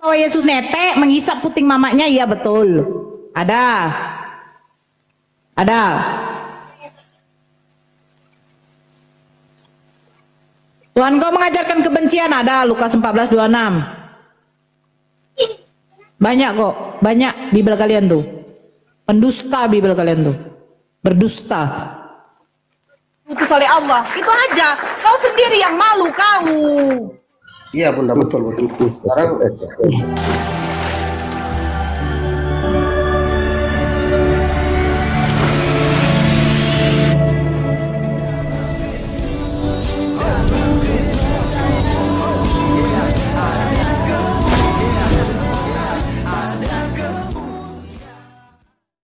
Bahwa Yesus netek menghisap puting mamanya, iya betul. Ada. Tuhan kau mengajarkan kebencian, ada Lukas 14:26. Banyak kok, banyak Bible kalian tuh. Pendusta Bible kalian tuh. Berdusta. Putus oleh Allah. Itu aja. Kau sendiri yang malu kau. Iya Bunda, betul. Sekarang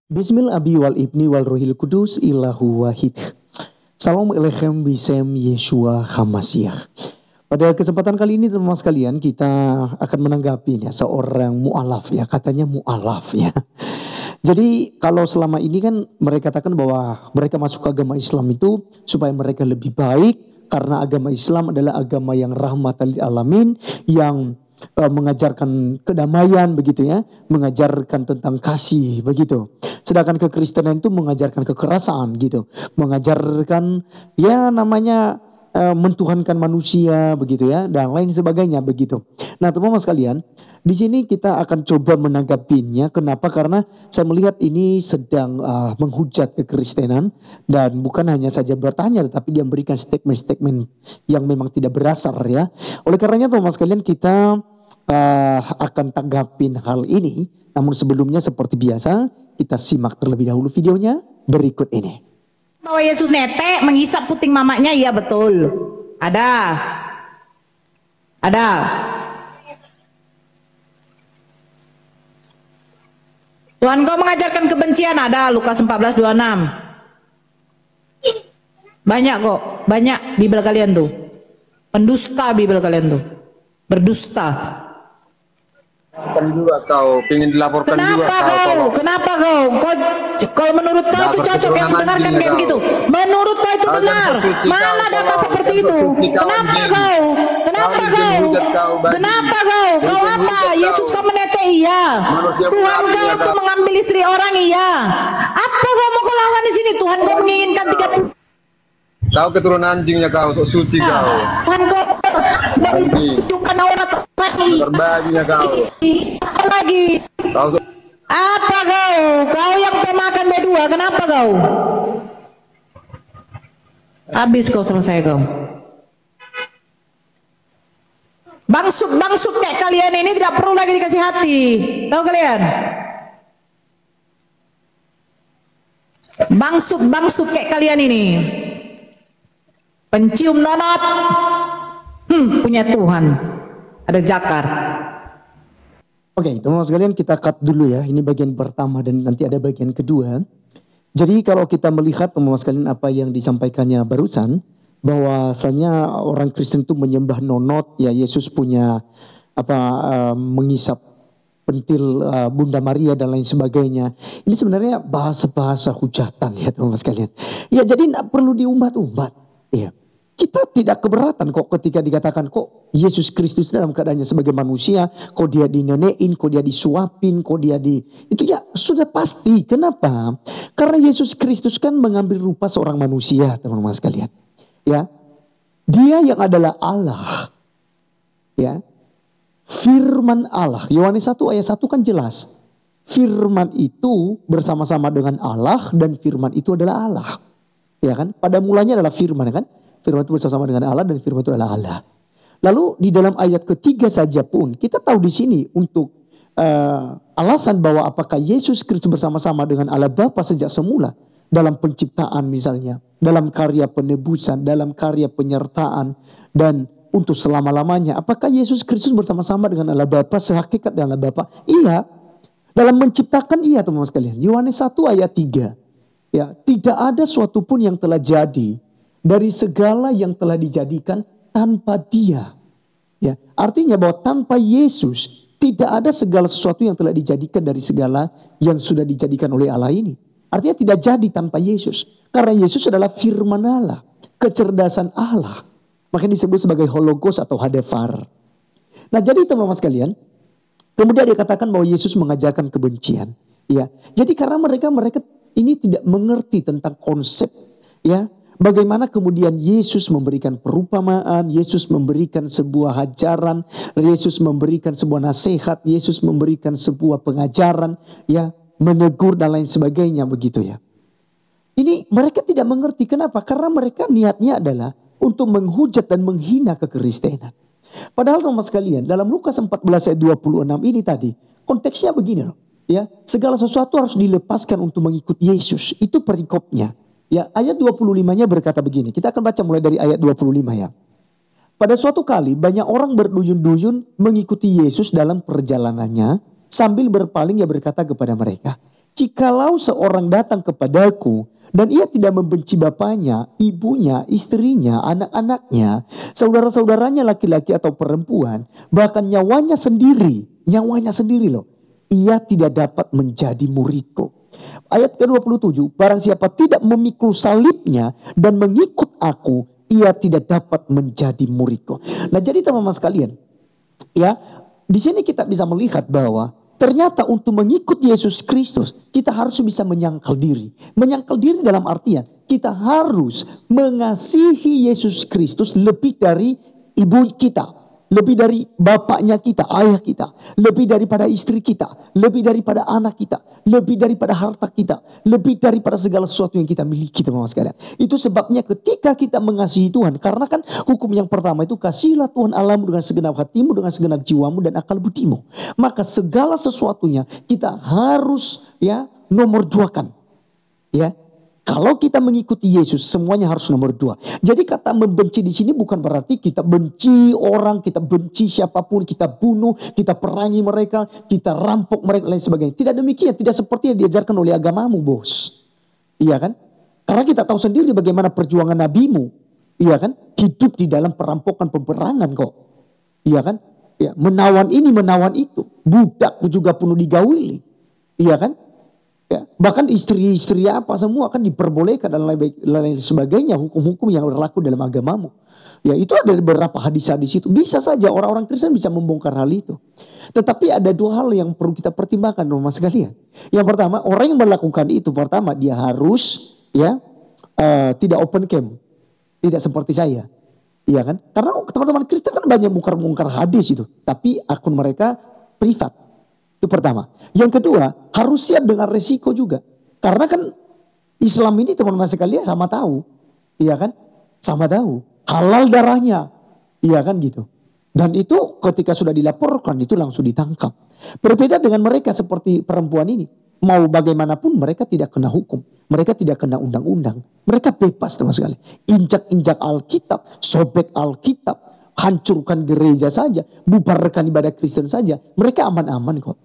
Bismillah abi wal ibni wal rohil kudus ilahu wahid. Salam alaikum bisem Yeshua Hamasiah. Pada kesempatan kali ini teman-teman sekalian, kita akan menanggapi ya seorang mu'alaf ya, katanya mu'alaf ya. Jadi kalau selama ini kan mereka katakan bahwa mereka masuk ke agama Islam itu supaya mereka lebih baik, karena agama Islam adalah agama yang rahmatan lil alamin, yang mengajarkan kedamaian begitu ya, mengajarkan tentang kasih begitu. Sedangkan kekristenan itu mengajarkan kekerasan gitu, mengajarkan ya namanya mentuhankan manusia begitu ya, dan lain sebagainya begitu. Nah teman-teman sekalian, di sini kita akan coba menanggapinya. Kenapa? Karena saya melihat ini sedang menghujat kekristenan, dan bukan hanya saja bertanya, tetapi dia memberikan statement-statement yang memang tidak berasar ya. Oleh karenanya teman-teman sekalian, kita akan tanggapin hal ini. Namun sebelumnya seperti biasa, kita simak terlebih dahulu videonya berikut ini. Bahwa Yesus netek menghisap puting mamanya, iya betul. Ada. Tuhan kau mengajarkan kebencian, ada Lukas 14:26. Banyak kok, banyak Bible kalian tuh. Pendusta Bible kalian tuh. Berdusta. juga kau ingin dilaporkan juga kau. Kenapa kau? Kalau menurut kau itu cocok yang mendengarkan kayak begitu. Menurut kau itu benar. Mana data seperti itu? Kenapa kau? Kau apa? Yesus kau menetek, iya. Tuhan kau untuk mengambil istri orang, iya. Apa kau mau kau lawan di sini? Tuhan kau menginginkan 30. Kau keturunan anjingnya kau, sok suci kau. Tuhan kau menunjukkan aurat lagi. Terbaginya kau. Apa lagi? Apa kau? Kau yang pemakan B2, kenapa kau? Habis kau sama saya kau. Bangsut kayak kalian ini tidak perlu lagi dikasih hati. Tahu kalian? Bangsut kayak kalian ini. Pencium nonot. Punya Tuhan. Ada jakar. Oke, teman-teman sekalian, kita cut dulu ya. Ini bagian pertama dan nanti ada bagian kedua. Jadi kalau kita melihat teman-teman sekalian apa yang disampaikannya barusan, bahwasanya orang Kristen itu menyembah nonot, ya Yesus punya mengisap pentil Bunda Maria dan lain sebagainya. Ini sebenarnya bahasa-bahasa hujatan ya teman-teman sekalian. Ya jadi tidak perlu diumbat-umbat. Ya. Kita tidak keberatan kok ketika dikatakan kok Yesus Kristus dalam keadaannya sebagai manusia, kok dia dinenein, kok dia disuapin, kok dia itu ya sudah pasti. Kenapa? Karena Yesus Kristus kan mengambil rupa seorang manusia, teman-teman sekalian. Ya. Dia yang adalah Allah. Ya. Firman Allah. Yohanes 1 ayat 1 kan jelas. Firman itu bersama-sama dengan Allah, dan firman itu adalah Allah. Ya kan? Pada mulanya adalah firman kan? Firman itu bersama dengan Allah, dan firman itu adalah Allah. Lalu di dalam ayat ketiga saja pun kita tahu di sini untuk alasan bahwa apakah Yesus Kristus bersama-sama dengan Allah Bapa sejak semula dalam penciptaan misalnya, dalam karya penebusan, dalam karya penyertaan, dan untuk selama-lamanya. Apakah Yesus Kristus bersama-sama dengan Allah Bapa sehakikat dengan Allah Bapa? Iya. Dalam menciptakan iya teman-teman sekalian. Yohanes 1 ayat 3. Ya, tidak ada suatu pun yang telah jadi dari segala yang telah dijadikan tanpa Dia. Ya, artinya bahwa tanpa Yesus tidak ada segala sesuatu yang telah dijadikan dari segala yang sudah dijadikan oleh Allah ini. Artinya tidak jadi tanpa Yesus. Karena Yesus adalah firman Allah, kecerdasan Allah. Makanya disebut sebagai hologos atau hadefar. Nah jadi teman-teman sekalian, Kemudian dia katakan bahwa Yesus mengajarkan kebencian. Ya, jadi karena mereka ini tidak mengerti tentang konsep, ya, bagaimana kemudian Yesus memberikan perumpamaan, Yesus memberikan sebuah ajaran, Yesus memberikan sebuah nasihat, Yesus memberikan sebuah pengajaran, ya, menegur dan lain sebagainya begitu ya. Ini mereka tidak mengerti. Kenapa? Karena mereka niatnya adalah untuk menghujat dan menghina kekristenan. Padahal teman-teman sekalian, dalam Lukas 14 ayat 26 ini tadi, konteksnya begini loh. Ya, segala sesuatu harus dilepaskan untuk mengikut Yesus. Itu perikopnya. Ya, ayat 25-nya berkata begini. Kita akan baca mulai dari ayat 25 ya. Pada suatu kali banyak orang berduyun-duyun mengikuti Yesus dalam perjalanannya. Sambil berpaling ia berkata kepada mereka, "Jikalau seorang datang kepadaku dan ia tidak membenci bapaknya, ibunya, istrinya, anak-anaknya, saudara-saudaranya laki-laki atau perempuan, bahkan nyawanya sendiri loh, ia tidak dapat menjadi muridku." Ayat ke-27, barang siapa tidak memikul salibnya dan mengikut aku, ia tidak dapat menjadi muridku. Nah, jadi teman-teman sekalian, ya, di sini kita bisa melihat bahwa ternyata untuk mengikut Yesus Kristus, kita harus bisa menyangkal diri. Menyangkal diri dalam artian, kita harus mengasihi Yesus Kristus lebih dari ibu kita. Lebih dari bapaknya kita, ayah kita. Lebih daripada istri kita. Lebih daripada anak kita. Lebih daripada harta kita. Lebih daripada segala sesuatu yang kita miliki, teman-teman sekalian. Itu sebabnya ketika kita mengasihi Tuhan. Karena kan hukum yang pertama itu, kasihilah Tuhan Allahmu dengan segenap hatimu, dengan segenap jiwamu dan akal budimu. Maka segala sesuatunya kita harus, ya, nomor duakan. Ya. Kalau kita mengikuti Yesus, semuanya harus nomor 2. Jadi kata membenci di sini bukan berarti kita benci orang, kita benci siapapun, kita bunuh, kita perangi mereka, kita rampok mereka, lain sebagainya. Tidak demikian, tidak seperti yang diajarkan oleh agamamu, bos. Iya kan? Karena kita tahu sendiri bagaimana perjuangan nabimu, iya kan? Hidup di dalam perampokan, peperangan kok. Iya kan? Ya, menawan ini, menawan itu. Budak juga penuh digauli. Iya kan? Ya, bahkan istri-istri apa semua akan diperbolehkan dan lain sebagainya, hukum-hukum yang berlaku dalam agamamu. Ya, itu ada beberapa hadis-hadis itu. Bisa saja orang-orang Kristen bisa membongkar hal itu. Tetapi ada 2 hal yang perlu kita pertimbangkan, teman-teman sekalian. Yang pertama, orang yang melakukan itu pertama dia harus, ya, tidak open camp, tidak seperti saya. Iya kan? Karena teman-teman Kristen kan banyak bongkar-bongkar hadis itu, tapi akun mereka privat. Itu pertama. Yang kedua, harus siap dengan resiko juga. Karena kan Islam ini teman-teman sekalian sama tahu. Iya kan? Sama tahu. Halal darahnya. Iya kan gitu. Dan itu ketika sudah dilaporkan itu langsung ditangkap. Berbeda dengan mereka seperti perempuan ini. Mau bagaimanapun mereka tidak kena hukum. Mereka tidak kena undang-undang. Mereka bebas teman sekali. Injak-injak Alkitab. Sobek Alkitab. Hancurkan gereja saja. Bubarkan ibadah Kristen saja. Mereka aman-aman kok.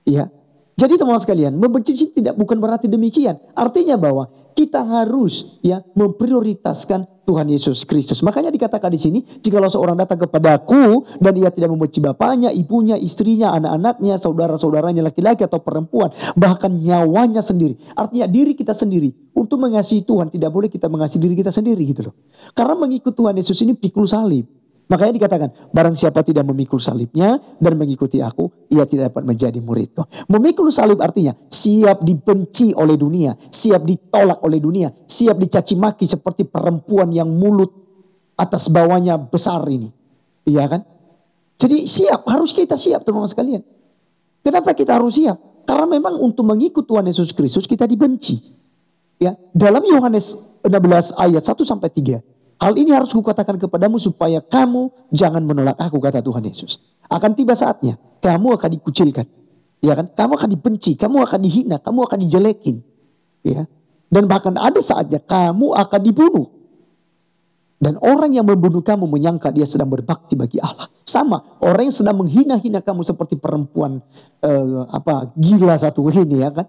Ya, jadi teman-teman sekalian, membenci bukan berarti demikian. Artinya bahwa kita harus, ya, memprioritaskan Tuhan Yesus Kristus. Makanya dikatakan di sini, jikalau seorang datang kepadaku dan ia tidak membenci bapaknya, ibunya, istrinya, anak-anaknya, saudara-saudaranya laki-laki atau perempuan, bahkan nyawanya sendiri. Artinya diri kita sendiri. Untuk mengasihi Tuhan tidak boleh kita mengasihi diri kita sendiri gitu loh. Karena mengikut Tuhan Yesus ini pikul salib. Makanya dikatakan, barang siapa tidak memikul salibnya dan mengikuti aku, ia tidak dapat menjadi muridku. Memikul salib artinya siap dibenci oleh dunia, siap ditolak oleh dunia, siap dicaci maki seperti perempuan yang mulut atas bawahnya besar ini. Iya kan? Jadi siap, harus kita siap teman-teman sekalian. Kenapa kita harus siap? Karena memang untuk mengikut Tuhan Yesus Kristus kita dibenci. Ya, dalam Yohanes 16 ayat 1-3. Hal ini harus kukatakan kepadamu supaya kamu jangan menolak aku, kata Tuhan Yesus. Akan tiba saatnya kamu akan dikucilkan. Ya kan? Kamu akan dibenci, kamu akan dihina, kamu akan dijelekin. Ya. Dan bahkan ada saatnya kamu akan dibunuh. Dan orang yang membunuh kamu menyangka dia sedang berbakti bagi Allah. Sama, orang yang sedang menghina-hina kamu seperti perempuan gila satu ini, ya kan?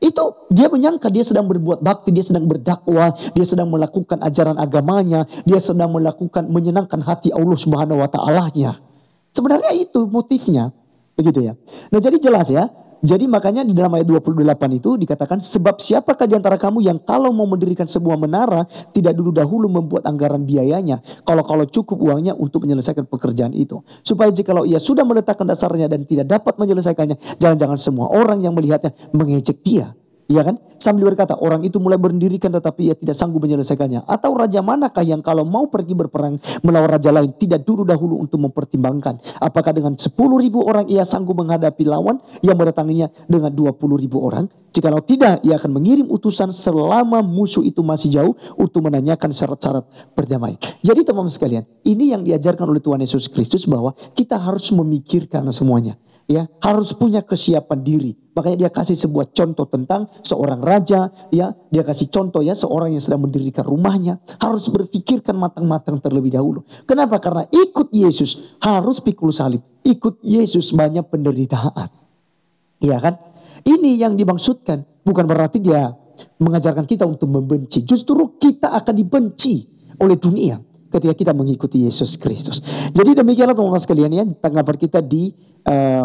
Itu dia menyangka dia sedang berbuat bakti, dia sedang berdakwah, dia sedang melakukan ajaran agamanya, dia sedang melakukan menyenangkan hati Allah Subhanahu wa Ta'ala-nya. Sebenarnya itu motifnya, begitu ya. Nah, jadi jelas ya, Jadi makanya di dalam ayat 28 itu dikatakan, sebab siapakah di antara kamu yang kalau mau mendirikan sebuah menara tidak dulu dahulu membuat anggaran biayanya, kalau cukup uangnya untuk menyelesaikan pekerjaan itu. Supaya jikalau ia sudah meletakkan dasarnya dan tidak dapat menyelesaikannya, jangan-jangan semua orang yang melihatnya mengejek dia. Ya kan? Sambil berkata, orang itu mulai mendirikan tetapi ia tidak sanggup menyelesaikannya. Atau raja manakah yang kalau mau pergi berperang melawan raja lain tidak dulu dahulu untuk mempertimbangkan apakah dengan 10.000 orang ia sanggup menghadapi lawan yang mendatanginya dengan 20.000 orang? Jikalau tidak, ia akan mengirim utusan selama musuh itu masih jauh untuk menanyakan syarat-syarat perdamaian. Jadi teman-teman sekalian, ini yang diajarkan oleh Tuhan Yesus Kristus, bahwa kita harus memikirkan semuanya. Ya, harus punya kesiapan diri. Makanya dia kasih sebuah contoh tentang seorang raja, ya, dia kasih contoh ya seorang yang sedang mendirikan rumahnya, harus berpikirkan matang-matang terlebih dahulu. Kenapa? Karena ikut Yesus harus pikul salib, ikut Yesus banyak penderitaan. Iya kan? Ini yang dimaksudkan, bukan berarti dia mengajarkan kita untuk membenci. Justru kita akan dibenci oleh dunia ketika kita mengikuti Yesus Kristus. Jadi demikianlah teman-teman sekalian ya, tanggapan kita di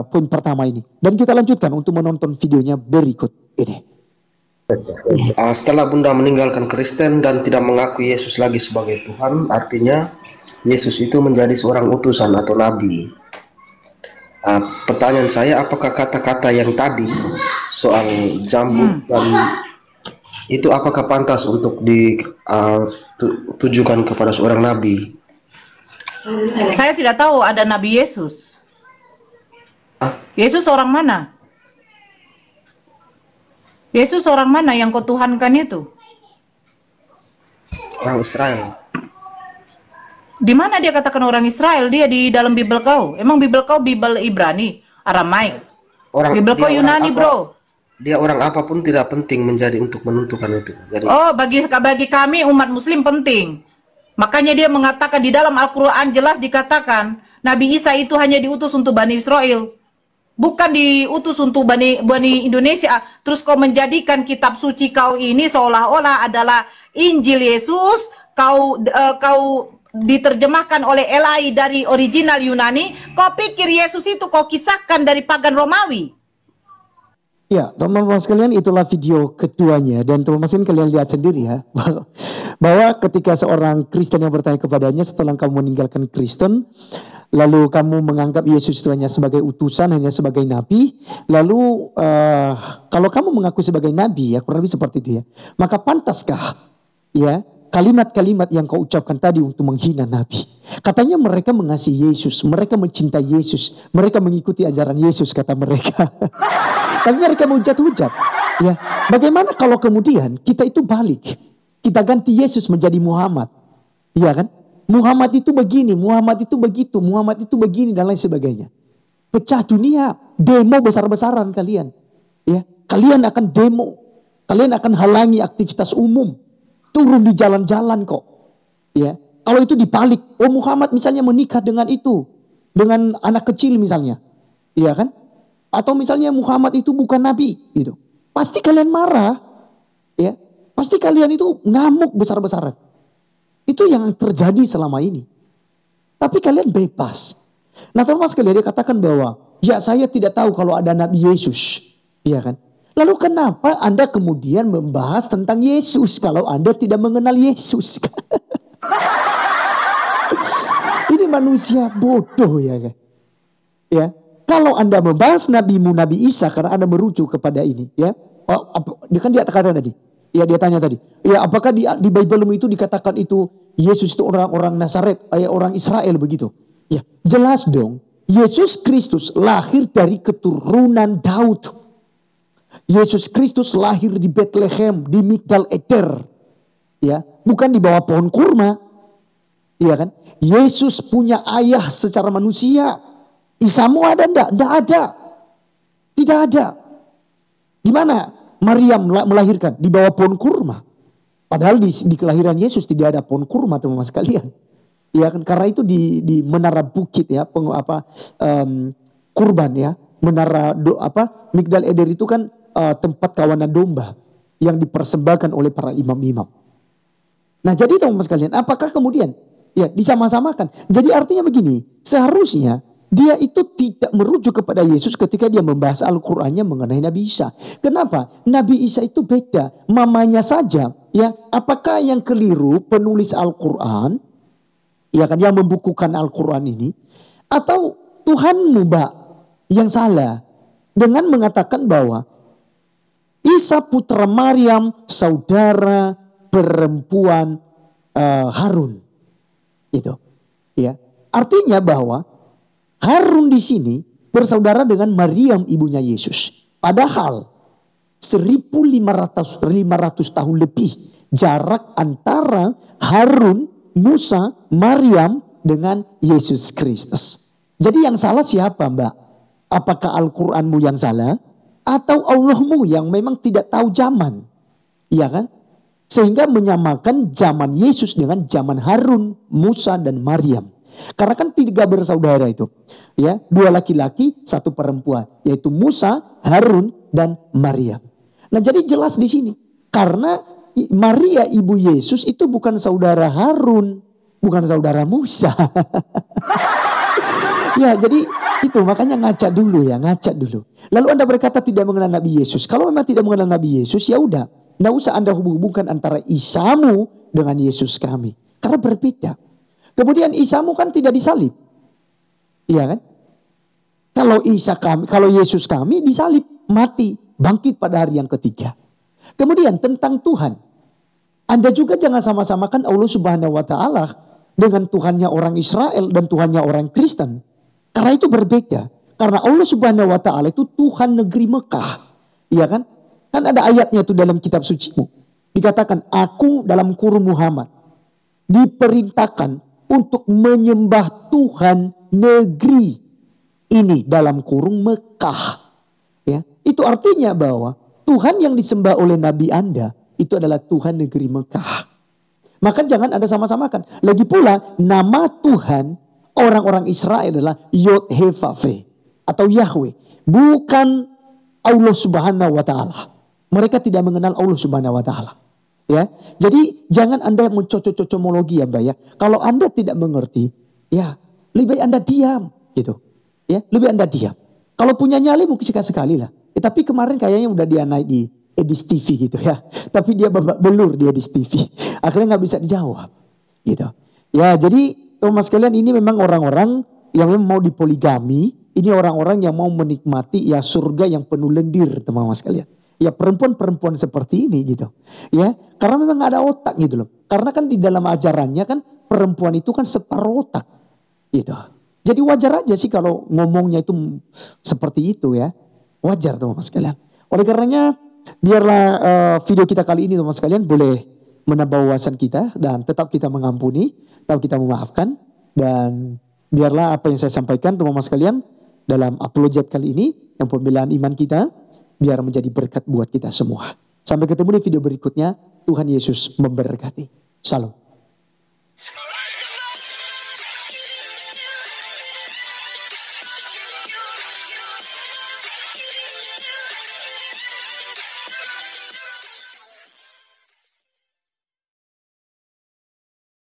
poin pertama ini. Dan kita lanjutkan untuk menonton videonya berikut ini. Setelah Bunda meninggalkan Kristen dan tidak mengakui Yesus lagi sebagai Tuhan, artinya Yesus itu menjadi seorang utusan atau nabi. Pertanyaan saya, apakah kata-kata yang tadi soal jambut dan itu apakah pantas untuk ditujukan kepada seorang nabi? Saya tidak tahu ada Nabi Yesus. Yesus orang mana? Yesus orang mana yang kau tuhankan itu? Orang Israel. Di mana dia katakan orang Israel? Dia di dalam Bible kau. Emang Bible kau Bible Ibrani, Aramaik? Bible kau Yunani, bro. Dia orang apapun tidak penting menjadi untuk menentukan itu. Jadi, bagi kami umat Muslim penting. Makanya dia mengatakan di dalam Al-Quran jelas dikatakan Nabi Isa itu hanya diutus untuk Bani Israel, bukan diutus untuk Bani Indonesia. Terus kau menjadikan kitab suci kau ini seolah-olah adalah Injil Yesus. Kau diterjemahkan oleh Elai dari original Yunani. Kau pikir Yesus itu kau kisahkan dari pagan Romawi? Ya, teman-teman sekalian, itulah video keduanya. Dan teman-teman sekalian, kalian lihat sendiri ya, bahwa ketika seorang Kristen yang bertanya kepadanya, setelah kamu meninggalkan Kristen, lalu kamu menganggap Yesus itu hanya sebagai utusan, hanya sebagai nabi, lalu kalau kamu mengaku sebagai nabi, ya kurang lebih seperti itu ya, maka pantaskah ya kalimat-kalimat yang kau ucapkan tadi untuk menghina nabi? Katanya mereka mengasihi Yesus, mereka mencintai Yesus, mereka mengikuti ajaran Yesus, kata mereka. Tapi mereka menghujat-hujat. Ya, bagaimana kalau kemudian kita itu balik, kita ganti Yesus menjadi Muhammad, iya kan? Muhammad itu begini, Muhammad itu begitu, Muhammad itu begini dan lain sebagainya. Pecah dunia, demo besar-besaran kalian. Ya, kalian akan demo, kalian akan halangi aktivitas umum, turun di jalan-jalan kok. Ya, kalau itu dibalik, oh Muhammad misalnya menikah dengan itu, dengan anak kecil misalnya, iya kan? Atau misalnya Muhammad itu bukan nabi, gitu. Pasti kalian marah, ya. Pasti kalian itu ngamuk besar-besaran. Itu yang terjadi selama ini. Tapi kalian bebas. Nah teman-teman sekalian, dia katakan bahwa ya saya tidak tahu kalau ada Nabi Yesus. Iya kan? Lalu kenapa Anda kemudian membahas tentang Yesus kalau Anda tidak mengenal Yesus? Ini manusia bodoh ya kan? Ya. Kalau Anda membahas nabimu Nabi Isa karena Anda merujuk kepada ini. Ya. Dia kan dia katakan tadi. Ya dia tanya tadi, ya apakah di Bible itu dikatakan itu Yesus itu orang-orang Nazaret, orang Israel begitu? Ya jelas dong, Yesus Kristus lahir dari keturunan Daud. Yesus Kristus lahir di Bethlehem, di Migdal Eder, ya bukan di bawah pohon kurma, ya kan? Yesus punya ayah secara manusia. Isamu ada enggak? Enggak ada, tidak ada. Di mana Maryam melahirkan? Di bawah pohon kurma. Padahal di kelahiran Yesus tidak ada pohon kurma teman-teman sekalian. Ya kan, karena itu di menara bukit ya, kurban ya, menara Migdal Eder itu kan tempat kawanan domba yang dipersembahkan oleh para imam-imam. Nah, jadi teman-teman sekalian, apakah kemudian ya disama-samakan? Jadi artinya begini, seharusnya dia itu tidak merujuk kepada Yesus ketika dia membahas Al-Qur'annya mengenai Nabi Isa. Kenapa? Nabi Isa itu beda, mamanya saja. Ya, apakah yang keliru penulis Al-Qur'an, ya kan, yang membukukan Al-Qur'an ini, atau Tuhanmu, Mbak, yang salah dengan mengatakan bahwa Isa putra Maryam saudara perempuan Harun, itu, ya, artinya bahwa Harun di sini bersaudara dengan Maryam ibunya Yesus. Padahal 1500 tahun lebih jarak antara Harun, Musa, Maryam dengan Yesus Kristus. Jadi yang salah siapa, Mbak? Apakah Al-Qur'anmu yang salah atau Allahmu yang memang tidak tahu zaman? Iya kan? Sehingga menyamakan zaman Yesus dengan zaman Harun, Musa dan Maryam. Karena kan 3 bersaudara itu, ya, 2 laki-laki, 1 perempuan, yaitu Musa, Harun dan Maryam. Nah, jadi jelas di sini karena Maria ibu Yesus itu bukan saudara Harun, bukan saudara Musa. Ya, jadi itu makanya ngaca dulu ya, ngaca dulu. Lalu Anda berkata tidak mengenal Nabi Yesus. Kalau memang tidak mengenal Nabi Yesus, ya udah, nggak usah Anda hubung-hubungkan antara Isamu dengan Yesus kami, karena berbeda. Kemudian Isamu kan tidak disalib. Iya kan? Kalau kalau Yesus kami disalib, mati, bangkit pada hari yang ketiga. Kemudian tentang Tuhan. Anda juga jangan sama-samakan Allah Subhanahu wa taala dengan Tuhannya orang Israel dan Tuhannya orang Kristen. Karena itu berbeda. Karena Allah Subhanahu wa taala itu Tuhan negeri Mekah. Iya kan? Kan ada ayatnya itu dalam kitab sucimu. Dikatakan, aku dalam kurung Muhammad diperintahkan untuk menyembah Tuhan negeri ini dalam kurung Mekah. Ya, itu artinya bahwa Tuhan yang disembah oleh Nabi Anda itu adalah Tuhan negeri Mekah. Maka jangan Anda sama-samakan. Lagi pula nama Tuhan orang-orang Israel adalah Yod-He-Vav-He atau Yahweh, bukan Allah Subhanahu wa taala. Mereka tidak mengenal Allah Subhanahu wa taala. Ya, jadi jangan Anda mencocok-cocomologi ya, Mbak ya. Kalau Anda tidak mengerti, ya lebih baik Anda diam, gitu. Ya, lebih Anda diam. Kalau punya nyali mungkin sekali-sekali lah. Ya, tapi kemarin kayaknya udah dia naik di Edis TV gitu ya. Tapi dia babak belur di Edis TV. Akhirnya nggak bisa dijawab, gitu. Ya, jadi teman sekalian, ini memang orang-orang yang memang mau dipoligami. Ini orang-orang yang mau menikmati ya surga yang penuh lendir, teman-teman sekalian. Ya, perempuan-perempuan seperti ini gitu. Ya, karena memang gak ada otak gitu loh. Karena kan di dalam ajarannya kan perempuan itu kan separuh otak gitu. Jadi wajar aja sih kalau ngomongnya itu seperti itu ya. Wajar teman-teman sekalian. Oleh karenanya biarlah video kita kali ini teman-teman sekalian boleh menambah wawasan kita. Dan tetap kita mengampuni, tetap kita memaafkan. Dan biarlah apa yang saya sampaikan teman-teman sekalian dalam apologet kali ini, yang pembelaan iman kita, biar menjadi berkat buat kita semua. Sampai ketemu di video berikutnya. Tuhan Yesus memberkati. Salam.